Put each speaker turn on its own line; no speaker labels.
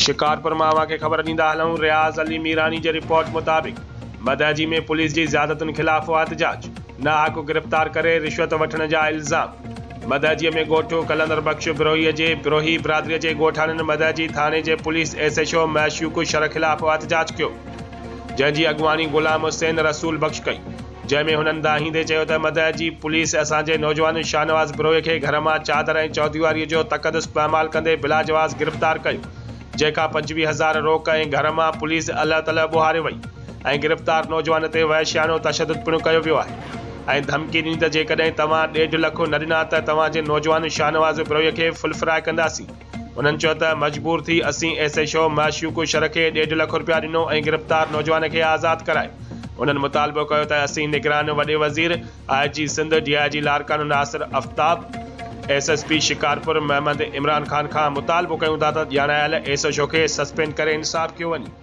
शिकारपुर मां खे ख़बर ॾींदा हलूं। रियाज़ अली मीरानी जे रिपोर्ट मुताबिक़ मदहजी में पुलिस जी ज़्यादतुनि ख़िलाफ़ एहतजाज, नाहक गिरफ़्तार करे रिश्वत वठण जा इल्ज़ाम। मदहजीअ में ॻोठु कलंदर बख़्श बिरोही बिरादरीअ जे ॻोठाणनि मदहजी थाणे जे पुलिस SHO मैशूक शर ख़िलाफ़ एहतजाज कयो, जंहिंजी अॻवानी ग़ुलाम हुसैन रसूल बख़्श कई, जंहिंमें हुननि दाहींदे चयो त मदहजी पुलिस असांजे नौजवान शाहनवाज़ बिरोही खे घर मां चादर ऐं चौदीवारीअ जो तक़दस पामाल कंदे बिलाजवाज़ गिरफ़्तार कयो, जंहिंखां 25,000 रोक ऐं घर मां पुलिस अल्ह तलह ॿुहारे वई ऐं गिरफ़्तार नौजवान ते वहशियानो तशदुद पिणु कयो वियो आहे ऐं धमकी ॾिनी त जेकॾहिं तव्हां 1.5 लख न ॾिना त तव्हांजे नौजवान शाहनवाज़ बिरोही खे फुलफिराए कंदासीं। उन्हनि चयो त मजबूर थी असीं SHO मैशूक शर खे 1.5 लख रुपया ॾिनो ऐं गिरफ़्तार नौजवान खे आज़ादु कराए। उन्हनि मुतालबो कयो त असीं निगरान वॾे वज़ीर IG Sindh DIG लारकान Nasir Aftab SSP Shikarpur Muhammad Imran Khan खां मुतालबो कयूं था त ॼाणायल SHO खे सस्पेंड करे इंसाफ़ कयो वञे।